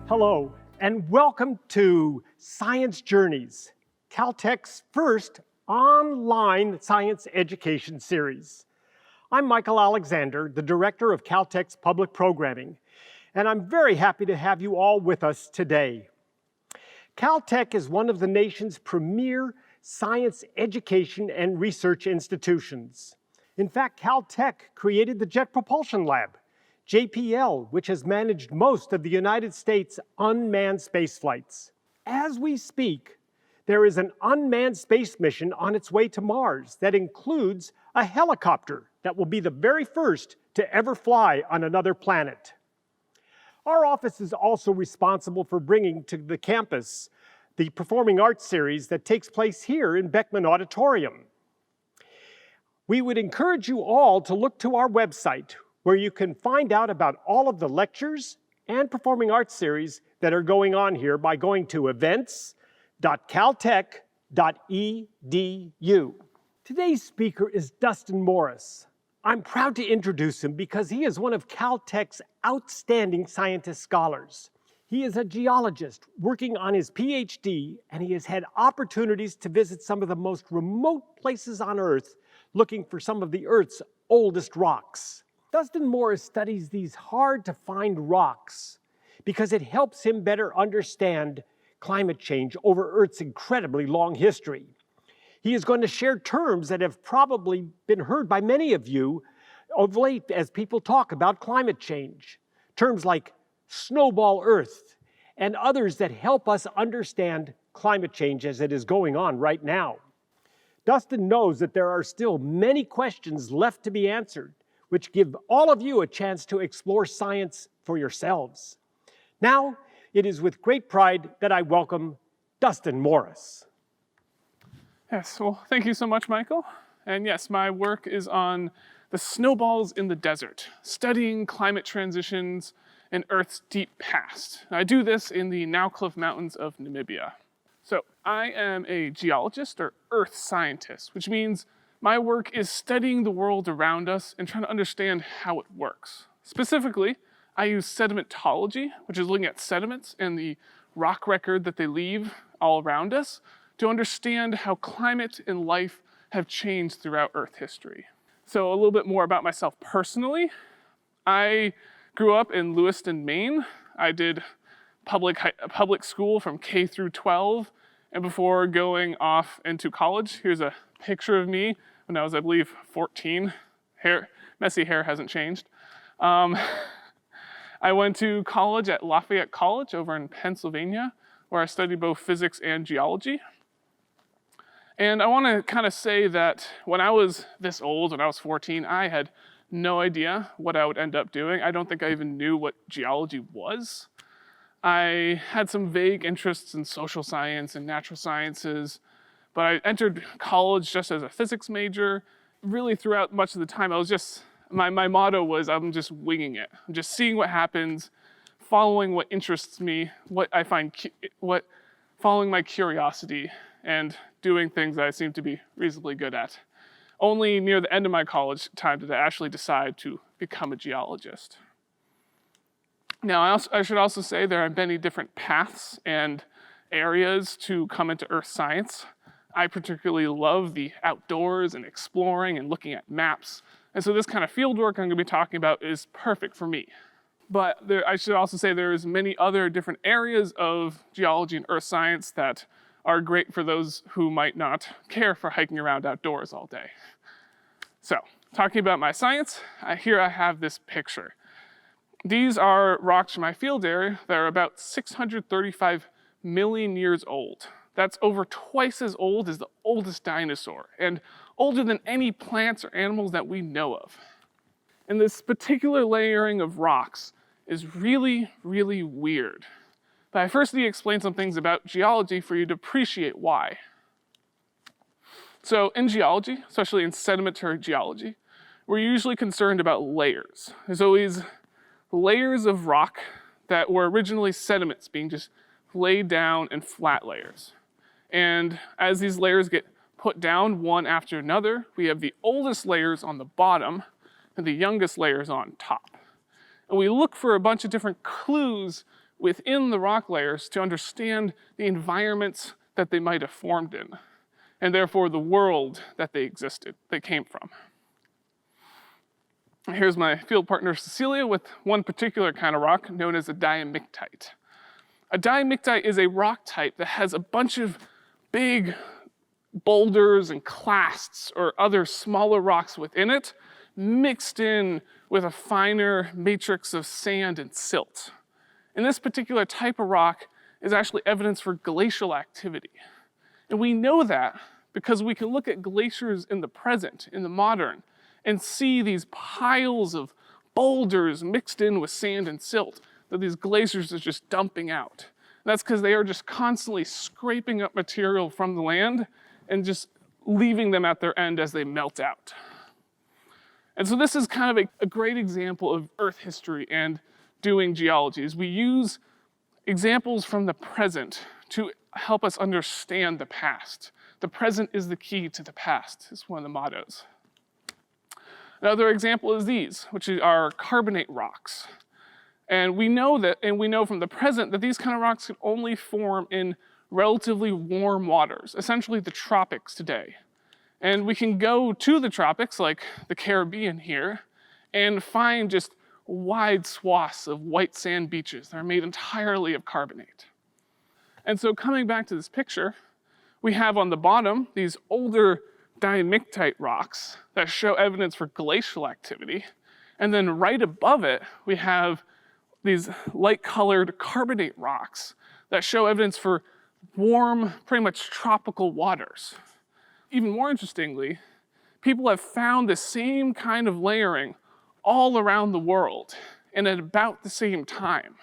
Hello, and welcome to Science Journeys, Caltech's first online science education series. I'm Michael Alexander, the Director of Caltech's Public Programming, and I'm very happy to have you all with us today. Caltech is one of the nation's premier science education and research institutions. In fact, Caltech created the Jet Propulsion Lab, JPL, which has managed most of the United States' unmanned space flights. As we speak, there is an unmanned space mission on its way to Mars that includes a helicopter that will be the very first to ever fly on another planet. Our office is also responsible for bringing to the campus the Performing Arts series that takes place here in Beckman Auditorium. We would encourage you all to look to our website, where you can find out about all of the lectures and performing arts series that are going on here by going to events.caltech.edu. Today's speaker is Dustin Morris. I'm proud to introduce him because he is one of Caltech's outstanding scientist scholars. He is a geologist working on his PhD, and he has had opportunities to visit some of the most remote places on Earth, looking for some of the Earth's oldest rocks. Dustin Morris studies these hard-to-find rocks because it helps him better understand climate change over Earth's incredibly long history. He is going to share terms that have probably been heard by many of you of late as people talk about climate change. Terms like Snowball Earth and others that help us understand climate change as it is going on right now. Dustin knows that there are still many questions left to be answered, which give all of you a chance to explore science for yourselves. Now, it is with great pride that I welcome Dustin Morris. Yes, well, thank you so much, Michael. And yes, my work is on the snowballs in the desert, studying climate transitions in Earth's deep past. I do this in the Naukluft Mountains of Namibia. So I am a geologist or earth scientist, which means my work is studying the world around us and trying to understand how it works. Specifically, I use sedimentology, which is looking at sediments and the rock record that they leave all around us, to understand how climate and life have changed throughout Earth history. So a little bit more about myself personally. I grew up in Lewiston, Maine. I did public school from K through 12, and before going off into college, here's a picture of me when I was, I believe, 14. Messy hair hasn't changed. I went to college at Lafayette College over in Pennsylvania, where I studied both physics and geology. And I want to kind of say that when I was this old, when I was 14, I had no idea what I would end up doing. I don't think I even knew what geology was. I had some vague interests in social science and natural sciences, but I entered college just as a physics major. Really throughout much of the time, I was just, my motto was I'm just winging it. I'm just seeing what happens, following what interests me, following my curiosity, and doing things that I seem to be reasonably good at. Only near the end of my college time did I actually decide to become a geologist. Now, I should also say there are many different paths and areas to come into earth science. I particularly love the outdoors and exploring and looking at maps. And so this kind of field work I'm going to be talking about is perfect for me. But I should also say there's many other different areas of geology and earth science that are great for those who might not care for hiking around outdoors all day. So, talking about my science, here I have this picture. These are rocks from my field area that are about 635 million years old. That's over twice as old as the oldest dinosaur, and older than any plants or animals that we know of. And this particular layering of rocks is really, really weird. But I first need to explain some things about geology for you to appreciate why. So in geology, especially in sedimentary geology, we're usually concerned about layers. There's always layers of rock that were originally sediments being just laid down in flat layers. And as these layers get put down one after another, we have the oldest layers on the bottom and the youngest layers on top. And we look for a bunch of different clues within the rock layers to understand the environments that they might have formed in, and therefore the world that they came from. Here's my field partner Cecilia with one particular kind of rock known as a diamictite. A diamictite is a rock type that has a bunch of big boulders and clasts or other smaller rocks within it, mixed in with a finer matrix of sand and silt. And this particular type of rock is actually evidence for glacial activity. And we know that because we can look at glaciers in the present, in the modern, and see these piles of boulders mixed in with sand and silt that these glaciers are just dumping out. And that's because they are just constantly scraping up material from the land and just leaving them at their end as they melt out. And so this is kind of a great example of Earth history and doing geology, is we use examples from the present to help us understand the past. The present is the key to the past, is one of the mottos. Another example is these, which are carbonate rocks. And we know from the present that these kind of rocks can only form in relatively warm waters, essentially the tropics today. And we can go to the tropics, like the Caribbean here, and find just wide swaths of white sand beaches that are made entirely of carbonate. And so coming back to this picture, we have on the bottom these older diamictite rocks that show evidence for glacial activity. And then right above it, we have these light-colored carbonate rocks that show evidence for warm, pretty much tropical waters. Even more interestingly, people have found the same kind of layering all around the world and at about the same time,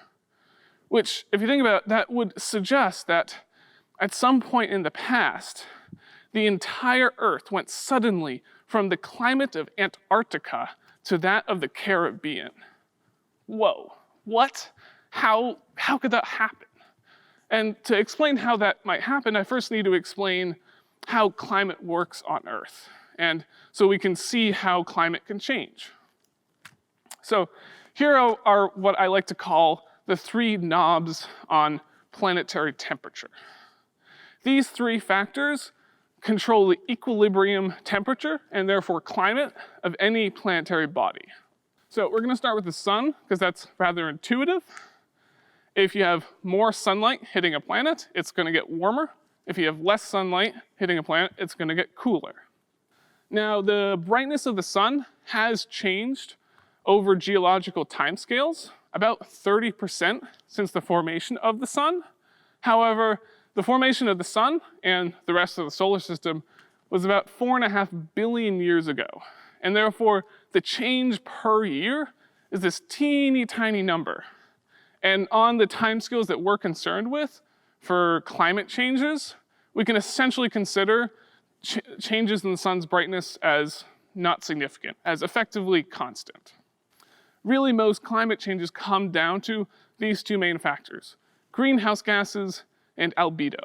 which, if you think about it, that would suggest that at some point in the past, the entire Earth went suddenly from the climate of Antarctica to that of the Caribbean. Whoa, what? How could that happen? And to explain how that might happen, I first need to explain how climate works on Earth, and so we can see how climate can change. So here are what I like to call the three knobs on planetary temperature. These three factors control the equilibrium temperature and therefore climate of any planetary body. So we're going to start with the sun because that's rather intuitive. If you have more sunlight hitting a planet, it's going to get warmer. If you have less sunlight hitting a planet, it's going to get cooler. Now, the brightness of the sun has changed over geological timescales, about 30% since the formation of the sun. However, the formation of the sun and the rest of the solar system was about 4.5 billion years ago. And therefore, the change per year is this teeny tiny number. And on the timescales that we're concerned with for climate changes, we can essentially consider changes in the sun's brightness as not significant, as effectively constant. Really, most climate changes come down to these two main factors: greenhouse gases and albedo.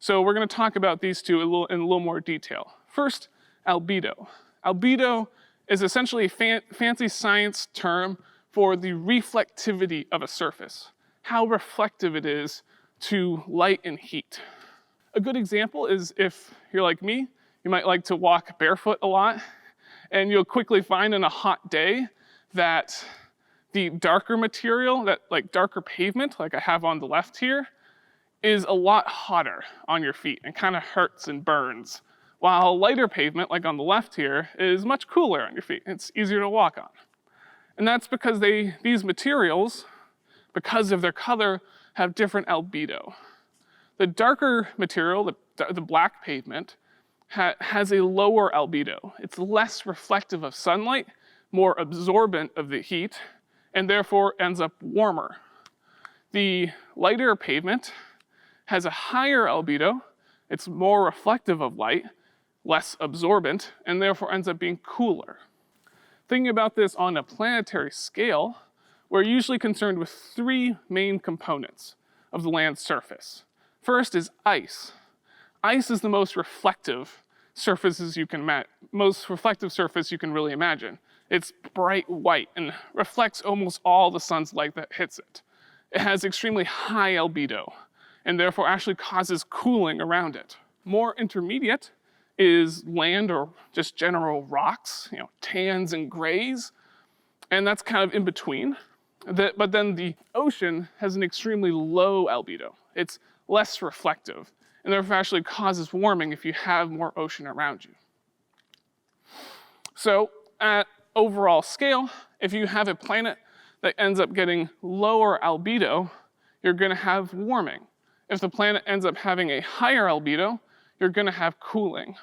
So we're going to talk about these two in a little more detail. First, albedo. Albedo is essentially a fancy science term for the reflectivity of a surface, how reflective it is to light and heat. A good example is if you're like me, you might like to walk barefoot a lot, and you'll quickly find on a hot day that the darker material, that like darker pavement, like I have on the left here, is a lot hotter on your feet and kind of hurts and burns, while lighter pavement, like on the left here, is much cooler on your feet. It's easier to walk on. And that's because these materials, because of their color, have different albedo. The darker material, the black pavement, has a lower albedo. It's less reflective of sunlight, more absorbent of the heat, and therefore ends up warmer. The lighter pavement has a higher albedo. It's more reflective of light, less absorbent, and therefore ends up being cooler. Thinking about this on a planetary scale, we're usually concerned with three main components of the land's surface. First is ice. Ice is the most reflective surface you can really imagine. It's bright white and reflects almost all the sun's light that hits it. it has extremely high albedo and therefore actually causes cooling around it. More intermediate is land or just general rocks, tans and grays, and that's kind of in between. But then the ocean has an extremely low albedo. It's less reflective, and therefore actually causes warming if you have more ocean around you. So at overall scale, if you have a planet that ends up getting lower albedo, you're going to have warming. If the planet ends up having a higher albedo, you're going to have cooling.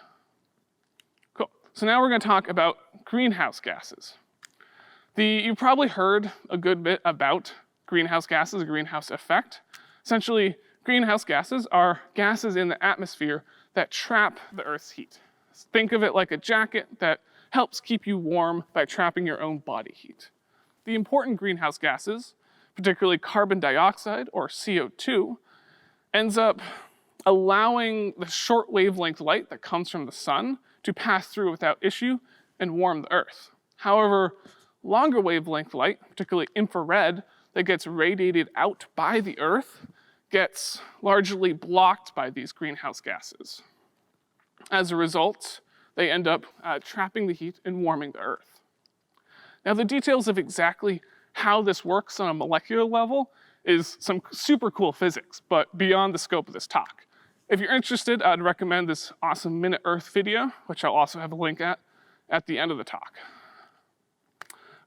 Cool. So now we're going to talk about greenhouse gases. You've probably heard a good bit about greenhouse gases, the greenhouse effect. Essentially, greenhouse gases are gases in the atmosphere that trap the Earth's heat. Think of it like a jacket that helps keep you warm by trapping your own body heat. The important greenhouse gases, particularly carbon dioxide or CO2, ends up allowing the short wavelength light that comes from the sun to pass through without issue and warm the Earth. However, longer wavelength light, particularly infrared, that gets radiated out by the Earth gets largely blocked by these greenhouse gases. As a result, they end up trapping the heat and warming the Earth. Now, the details of exactly how this works on a molecular level is some super cool physics, but beyond the scope of this talk. If you're interested, I'd recommend this awesome Minute Earth video, which I'll also have a link at the end of the talk.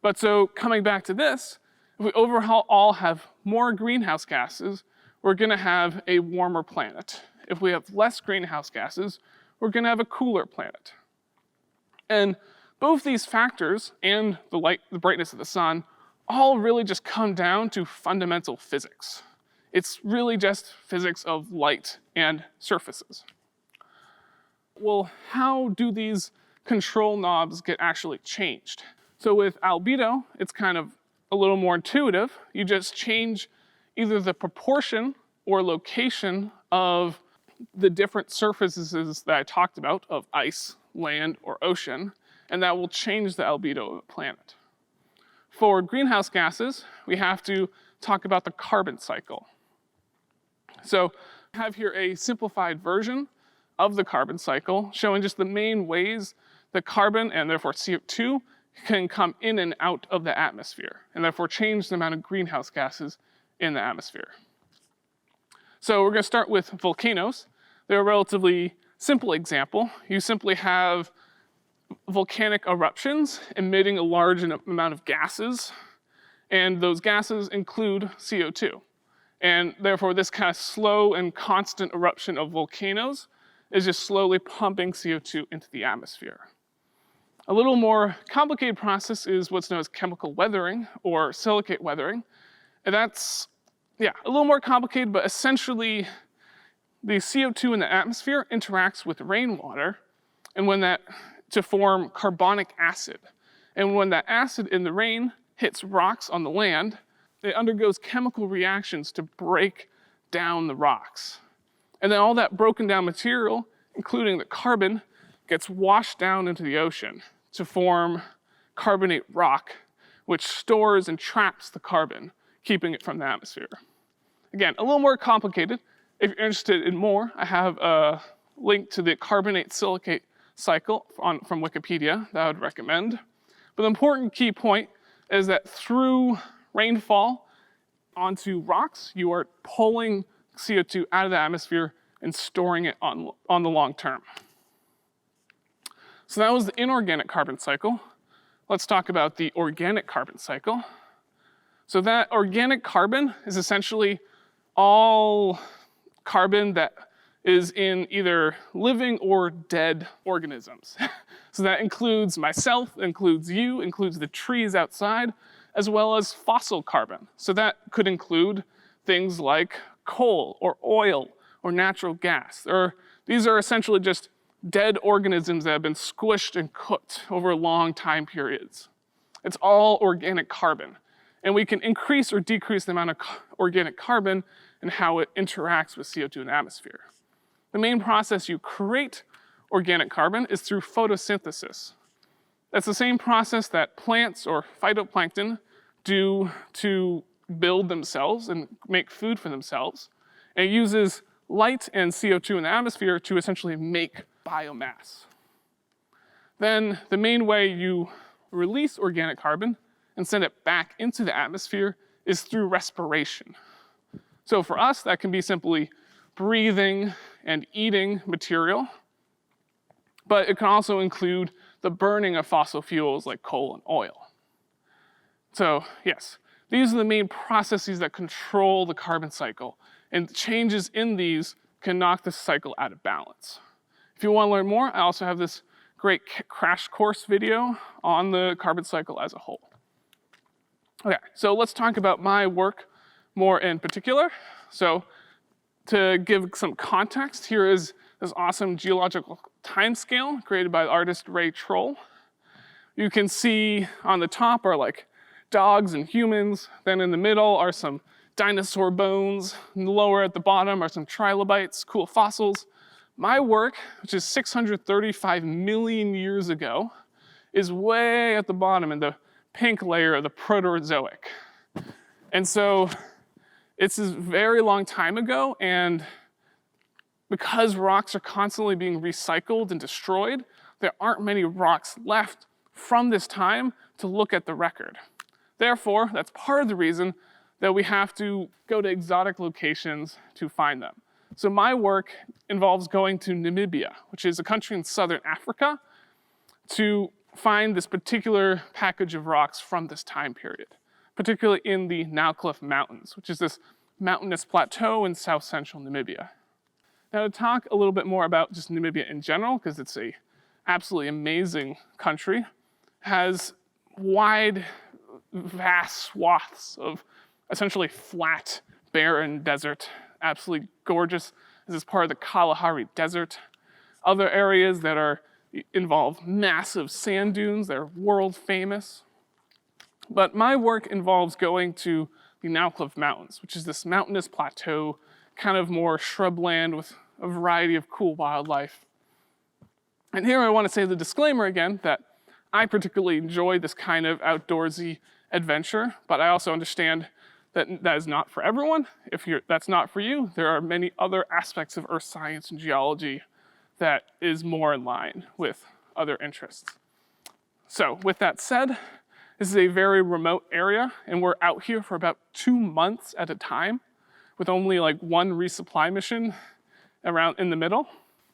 But so coming back to this, if we overall have more greenhouse gases, we're going to have a warmer planet. If we have less greenhouse gases, we're going to have a cooler planet. And both these factors and the brightness of the sun all really just come down to fundamental physics. It's really just physics of light and surfaces. Well, how do these control knobs get actually changed? So with albedo, it's kind of a little more intuitive. You just change either the proportion or location of the different surfaces that I talked about of ice, land, or ocean, and that will change the albedo of a planet. For greenhouse gases, we have to talk about the carbon cycle. So I have here a simplified version of the carbon cycle showing just the main ways that carbon, and therefore CO2, can come in and out of the atmosphere, and therefore change the amount of greenhouse gases in the atmosphere. So we're going to start with volcanoes. They're a relatively simple example. You simply have volcanic eruptions emitting a large amount of gases, and those gases include CO2. And therefore, this kind of slow and constant eruption of volcanoes is just slowly pumping CO2 into the atmosphere. A little more complicated process is what's known as chemical weathering or silicate weathering. And that's, a little more complicated, but essentially the CO2 in the atmosphere interacts with rainwater to form carbonic acid. And when that acid in the rain hits rocks on the land, it undergoes chemical reactions to break down the rocks. And then all that broken down material, including the carbon, gets washed down into the ocean to form carbonate rock, which stores and traps the carbon, keeping it from the atmosphere. Again, a little more complicated. If you're interested in more, I have a link to the carbonate silicate cycle from Wikipedia that I would recommend. But the important key point is that through rainfall onto rocks, you are pulling CO2 out of the atmosphere and storing it on the long term. So that was the inorganic carbon cycle. Let's talk about the organic carbon cycle. So that organic carbon is essentially all carbon that is in either living or dead organisms. So that includes myself, includes you, includes the trees outside, as well as fossil carbon. So that could include things like coal or oil or natural gas. These are essentially just dead organisms that have been squished and cooked over long time periods. It's all organic carbon. And we can increase or decrease the amount of organic carbon and how it interacts with CO2 in the atmosphere. The main process you create organic carbon is through photosynthesis. That's the same process that plants or phytoplankton do to build themselves and make food for themselves. And it uses light and CO2 in the atmosphere to essentially make biomass. Then the main way you release organic carbon and send it back into the atmosphere is through respiration. So for us, that can be simply breathing and eating material, but it can also include the burning of fossil fuels like coal and oil. So yes, these are the main processes that control the carbon cycle, and changes in these can knock the cycle out of balance. If you want to learn more, I also have this great crash course video on the carbon cycle as a whole. Okay, so let's talk about my work more in particular. So to give some context, here is this awesome geological timescale created by the artist Ray Troll. You can see on the top are like dogs and humans. Then in the middle are some dinosaur bones. And lower at the bottom are some trilobites, cool fossils. My work, which is 635 million years ago, is way at the bottom in the pink layer of the Proterozoic. And so it's a very long time ago, and because rocks are constantly being recycled and destroyed, there aren't many rocks left from this time to look at the record. Therefore, that's part of the reason that we have to go to exotic locations to find them. So my work involves going to Namibia, which is a country in southern Africa, to find this particular package of rocks from this time period, particularly in the Naukluft Mountains, which is this mountainous plateau in south central Namibia. Now to talk a little bit more about just Namibia in general, because it's a absolutely amazing country, has wide, vast swaths of essentially flat, barren desert, absolutely gorgeous. This is part of the Kalahari Desert. Other areas that involve massive sand dunes, they're world famous. But my work involves going to the Naukluft Mountains, which is this mountainous plateau, kind of more shrubland with a variety of cool wildlife. And here I want to say the disclaimer again that I particularly enjoy this kind of outdoorsy adventure, but I also understand that that is not for everyone. If that's not for you, there are many other aspects of earth science and geology that is more in line with other interests. So with that said, this is a very remote area, and we're out here for about 2 months at a time with only like one resupply mission around in the middle.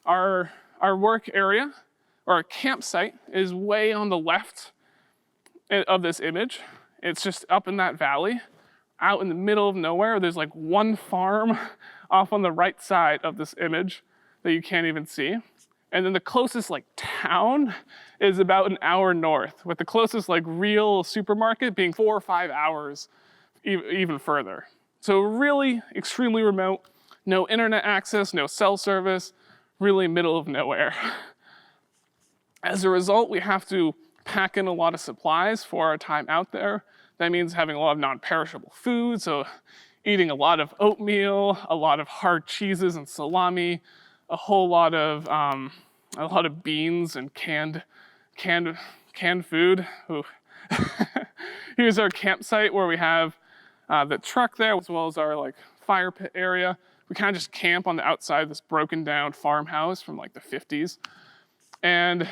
Our work area, or our campsite, is way on the left of this image. It's just up in that valley, out in the middle of nowhere. There's like one farm off on the right side of this image that you can't even see. And then the closest like town is about an hour north, with the closest like real supermarket being 4 or 5 hours even further. So really extremely remote, no internet access, no cell service, really middle of nowhere. As a result, we have to pack in a lot of supplies for our time out there. That means having a lot of non-perishable food, so eating a lot of oatmeal, a lot of hard cheeses and salami, a lot of beans and canned food. Ooh. Here's our campsite where we have the truck there, as well as our like fire pit area. We kind of just camp on the outside of this broken down farmhouse from like the 50s. And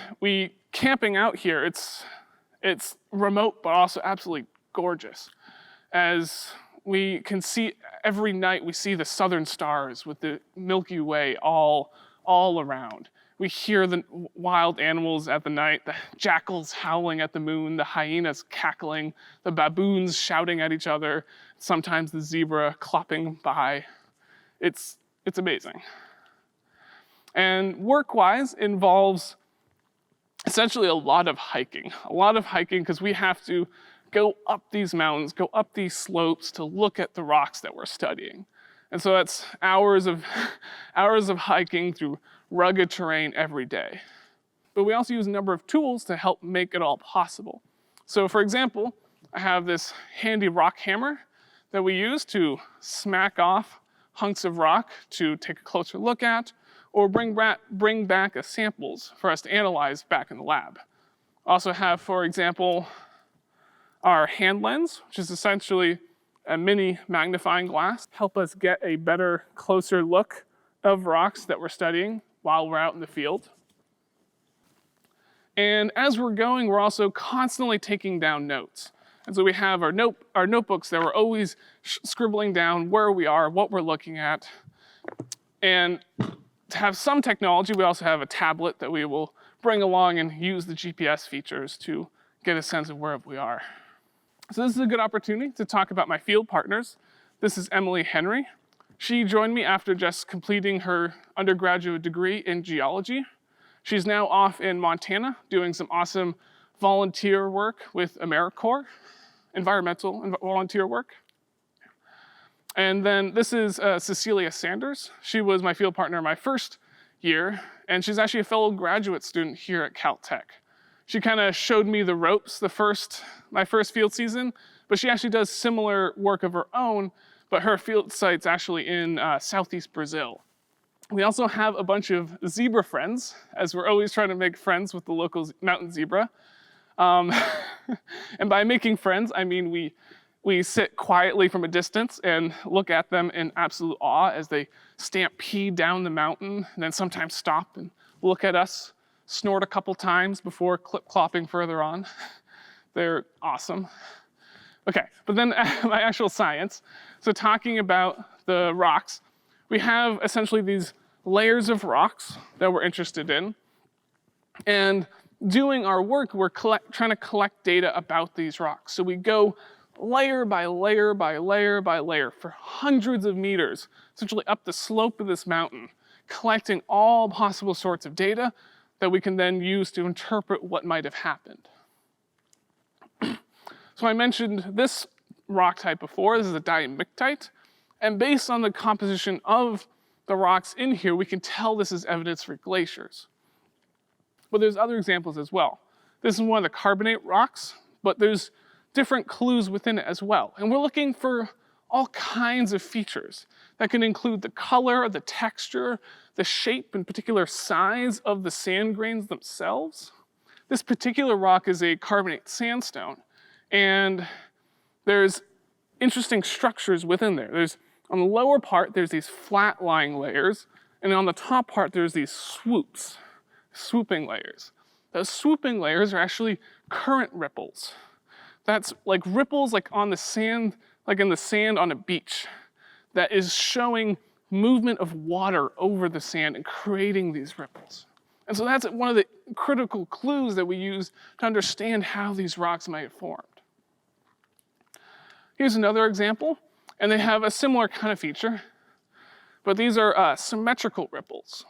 camping out here, it's remote, but also absolutely gorgeous. As we can see every night, we see the southern stars with the Milky Way all around. We hear the wild animals at the night, the jackals howling at the moon, the hyenas cackling, the baboons shouting at each other, sometimes the zebra clopping by. It's amazing. And work-wise involves essentially a lot of hiking because we have to go up these mountains, go up these slopes to look at the rocks that we're studying. And so that's hours of hiking through rugged terrain every day. But we also use a number of tools to help make it all possible. So for example, I have this handy rock hammer that we use to smack off hunks of rock to take a closer look at, or bring back samples for us to analyze back in the lab. Also have, for example, our hand lens, which is essentially a mini magnifying glass, help us get a better, closer look of rocks that we're studying while we're out in the field. And as we're going, we're also constantly taking down notes. And so we have our notebooks that we're always scribbling down where we are, what we're looking at. And to have some technology, we also have a tablet that we will bring along and use the GPS features to get a sense of where we are. So this is a good opportunity to talk about my field partners. This is Emily Henry. She joined me after just completing her undergraduate degree in geology. She's now off in Montana doing some awesome volunteer work with AmeriCorps, environmental and volunteer work. And then this is Cecilia Sanders. She was my field partner my first year, and she's actually a fellow graduate student here at Caltech. She kind of showed me the ropes my first field season, but she actually does similar work of her own, but her field site's actually in southeast Brazil. We also have a bunch of zebra friends, as we're always trying to make friends with the local mountain zebra. And by making friends, I mean we sit quietly from a distance and look at them in absolute awe as they stampede down the mountain and then sometimes stop and look at us, snort a couple times before clip-clopping further on. They're awesome. Okay, but then my actual science. So talking about the rocks, we have essentially these layers of rocks that we're interested in. And doing our work, we're trying to collect data about these rocks. So we go layer by layer by layer by layer for hundreds of meters, essentially up the slope of this mountain, collecting all possible sorts of data that we can then use to interpret what might have happened. So I mentioned this rock type before. This is a diamictite. And based on the composition of the rocks in here, we can tell this is evidence for glaciers. But there's other examples as well. This is one of the carbonate rocks, but there's different clues within it as well. And we're looking for all kinds of features that can include the color, the texture, the shape, and particular size of the sand grains themselves. This particular rock is a carbonate sandstone, and there's interesting structures within there. On the lower part, there's these flat-lying layers, and on the top part, there's these swooping layers. Those swooping layers are actually current ripples. That's like ripples like on the sand, like in the sand on a beach, that is showing movement of water over the sand and creating these ripples. And so that's one of the critical clues that we use to understand how these rocks might have formed. Here's another example, and they have a similar kind of feature, but these are symmetrical ripples.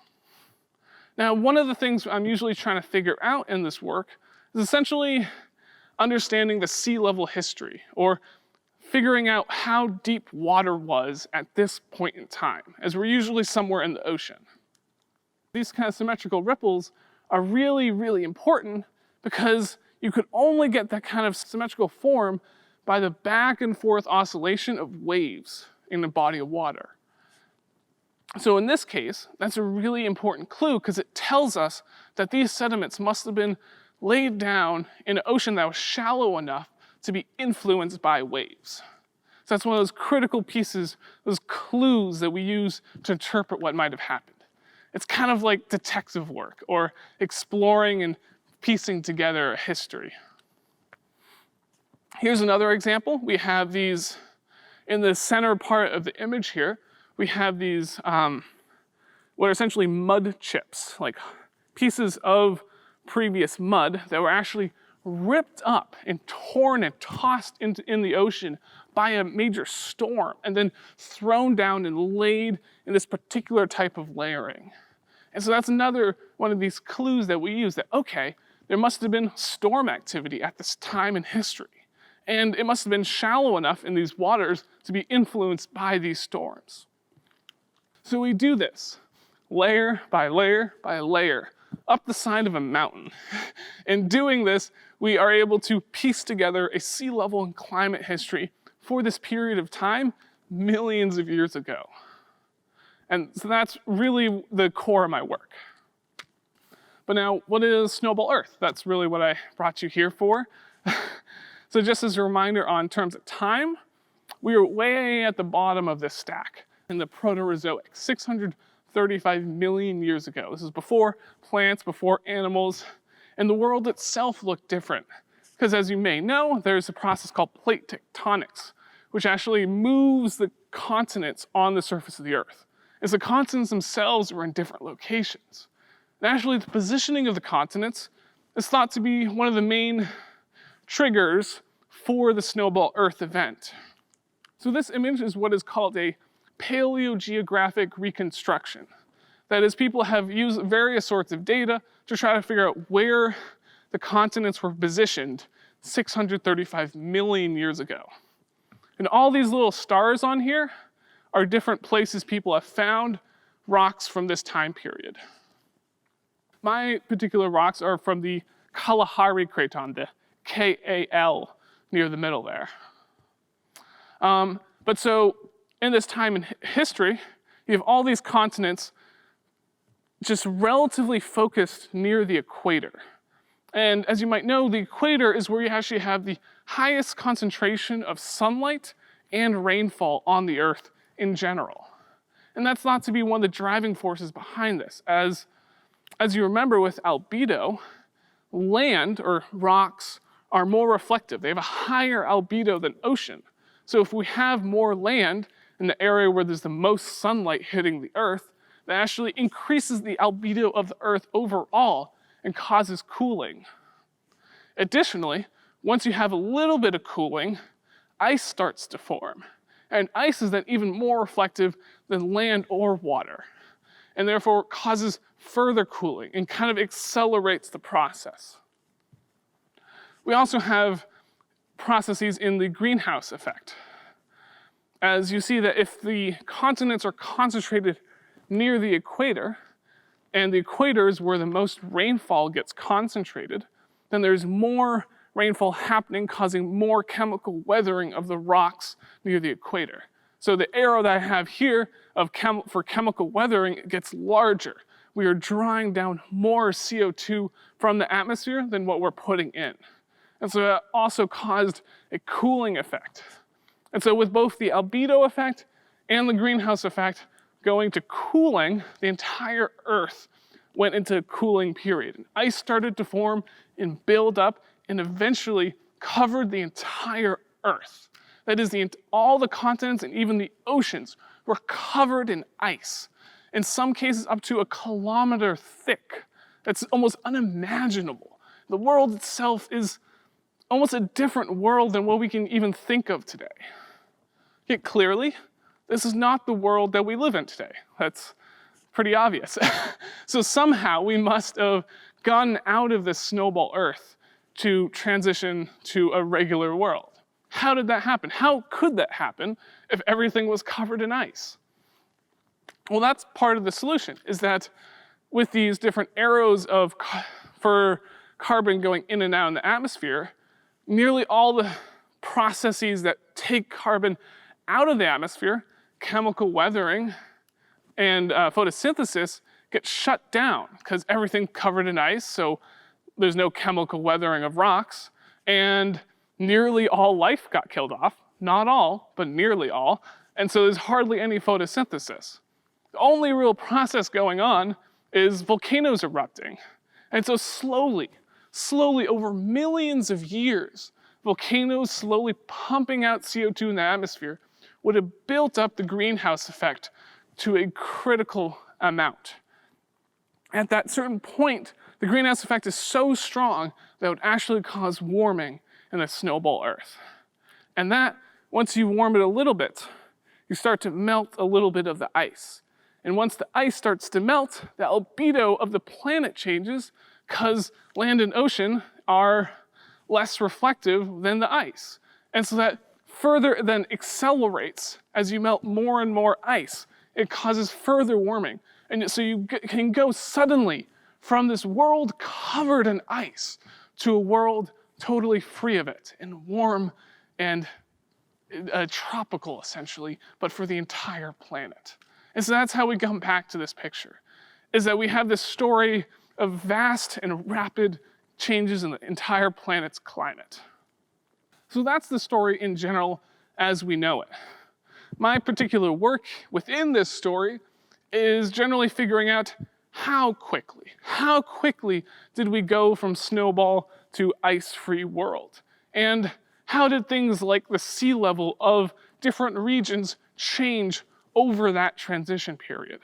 Now, one of the things I'm usually trying to figure out in this work is essentially understanding the sea level history, or figuring out how deep water was at this point in time, as we're usually somewhere in the ocean. These kind of symmetrical ripples are really, really important because you could only get that kind of symmetrical form by the back and forth oscillation of waves in a body of water. So in this case, that's a really important clue because it tells us that these sediments must have been laid down in an ocean that was shallow enough to be influenced by waves. So that's one of those critical pieces, those clues that we use to interpret what might have happened. It's kind of like detective work or exploring and piecing together a history. Here's another example. We have these, in the center part of the image here, we have these, what are essentially mud chips, like pieces of previous mud that were actually ripped up and torn and tossed in the ocean by a major storm and then thrown down and laid in this particular type of layering. And so that's another one of these clues that we use that, okay, there must have been storm activity at this time in history. And it must have been shallow enough in these waters to be influenced by these storms. So we do this layer by layer by layer up the side of a mountain. In doing this, we are able to piece together a sea level and climate history for this period of time millions of years ago. And so that's really the core of my work. But now, what is Snowball Earth? That's really what I brought you here for. So just as a reminder on terms of time, we were way at the bottom of this stack in the Proterozoic, 635 million years ago. This is before plants, before animals, and the world itself looked different. Because as you may know, there's a process called plate tectonics, which actually moves the continents on the surface of the Earth. As the continents themselves were in different locations. And actually, the positioning of the continents is thought to be one of the main triggers for the Snowball Earth event. So this image is what is called a paleogeographic reconstruction. That is, people have used various sorts of data to try to figure out where the continents were positioned 635 million years ago. And all these little stars on here are different places people have found rocks from this time period. My particular rocks are from the Kalahari Craton, the K-A-L, near the middle there. But so in this time in history, you have all these continents just relatively focused near the equator. And as you might know, the equator is where you actually have the highest concentration of sunlight and rainfall on the Earth in general. And that's thought to be one of the driving forces behind this. As you remember with albedo, land or rocks are more reflective. They have a higher albedo than ocean. So if we have more land in the area where there's the most sunlight hitting the Earth, that actually increases the albedo of the Earth overall and causes cooling. Additionally, once you have a little bit of cooling, ice starts to form. And ice is then even more reflective than land or water, and therefore causes further cooling and kind of accelerates the process. We also have processes in the greenhouse effect. As you see that if the continents are concentrated near the equator, and the equator is where the most rainfall gets concentrated, then there's more rainfall happening, causing more chemical weathering of the rocks near the equator. So the arrow that I have here for chemical weathering, it gets larger. We are drawing down more CO2 from the atmosphere than what we're putting in. And so that also caused a cooling effect. And so with both the albedo effect and the greenhouse effect going to cooling, the entire Earth went into a cooling period. And ice started to form and build up and eventually covered the entire Earth. That is, all the continents and even the oceans were covered in ice. In some cases up to 1 kilometer thick. That's almost unimaginable. The world itself is almost a different world than what we can even think of today. Yet clearly, this is not the world that we live in today. That's pretty obvious. So somehow we must have gotten out of this Snowball Earth to transition to a regular world. How did that happen? How could that happen if everything was covered in ice? Well, that's part of the solution, is that with these different arrows for carbon going in and out in the atmosphere, nearly all the processes that take carbon out of the atmosphere, chemical weathering and photosynthesis, get shut down because everything's covered in ice, so there's no chemical weathering of rocks, and nearly all life got killed off. Not all, but nearly all, and so there's hardly any photosynthesis. The only real process going on is volcanoes erupting. And so slowly over millions of years, volcanoes slowly pumping out CO2 in the atmosphere would have built up the greenhouse effect to a critical amount. At that certain point, the greenhouse effect is so strong that it would actually cause warming in the Snowball Earth. And that, once you warm it a little bit, you start to melt a little bit of the ice. And once the ice starts to melt, the albedo of the planet changes because land and ocean are less reflective than the ice. And so that further then accelerates as you melt more and more ice. It causes further warming. And so you can go suddenly from this world covered in ice to a world totally free of it and warm and tropical, essentially, but for the entire planet. And so that's how we come back to this picture, is that we have this story of vast and rapid changes in the entire planet's climate. So that's the story in general as we know it. My particular work within this story is generally figuring out how quickly did we go from snowball to ice-free world? And how did things like the sea level of different regions change over that transition period?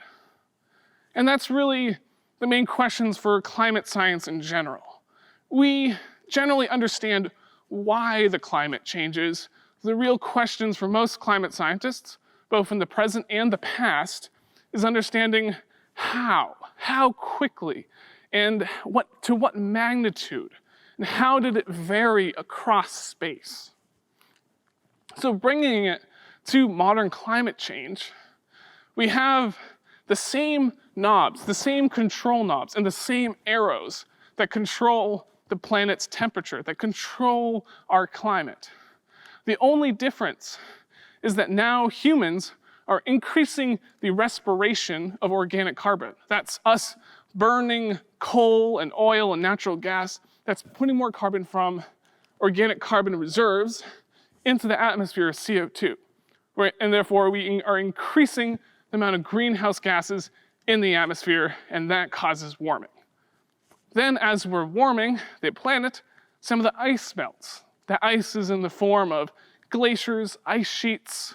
And that's really the main questions for climate science in general. We generally understand why the climate changes. The real questions for most climate scientists, both in the present and the past, is understanding how quickly, and to what magnitude, and how did it vary across space. So bringing it to modern climate change, we have the same knobs, the same control knobs, and the same arrows that control the planet's temperature, that control our climate. The only difference is that now humans are increasing the respiration of organic carbon. That's us burning coal and oil and natural gas. That's putting more carbon from organic carbon reserves into the atmosphere as CO2. Right? And therefore, we are increasing the amount of greenhouse gases in the atmosphere, and that causes warming. Then, as we're warming the planet, some of the ice melts. The ice is in the form of glaciers, ice sheets,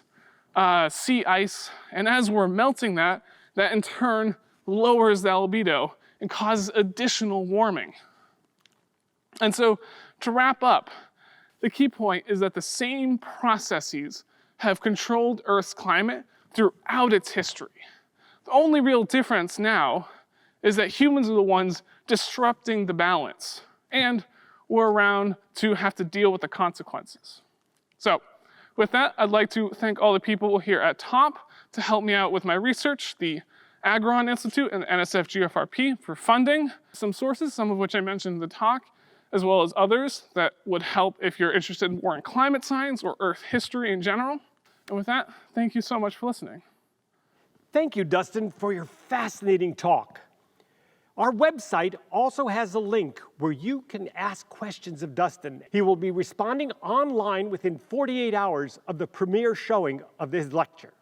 sea ice, and as we're melting that in turn lowers the albedo and causes additional warming. And so, to wrap up, the key point is that the same processes have controlled Earth's climate throughout its history. The only real difference now is that humans are the ones disrupting the balance, and we're around to have to deal with the consequences. So, with that, I'd like to thank all the people here at TOP to help me out with my research, the Agron Institute and the NSF GFRP for funding, some sources, some of which I mentioned in the talk, as well as others that would help if you're interested more in climate science or Earth history in general. And with that, thank you so much for listening. Thank you, Dustin, for your fascinating talk. Our website also has a link where you can ask questions of Dustin. He will be responding online within 48 hours of the premiere showing of this lecture.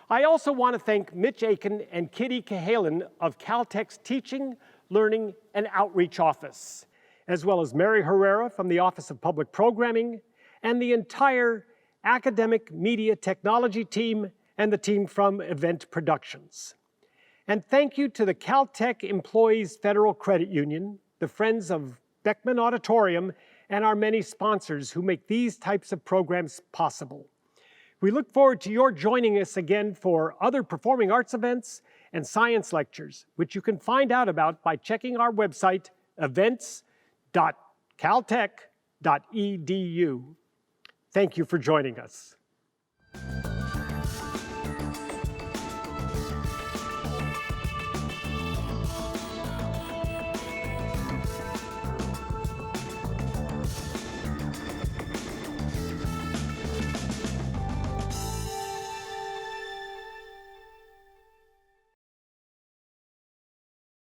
I also want to thank Mitch Aiken and Kitty Cahalan of Caltech's Teaching, Learning, and Outreach Office, as well as Mary Herrera from the Office of Public Programming, and the entire academic media technology team and the team from Event Productions. And thank you to the Caltech Employees Federal Credit Union, the Friends of Beckman Auditorium, and our many sponsors who make these types of programs possible. We look forward to your joining us again for other performing arts events and science lectures, which you can find out about by checking our website, events.caltech.edu. Thank you for joining us.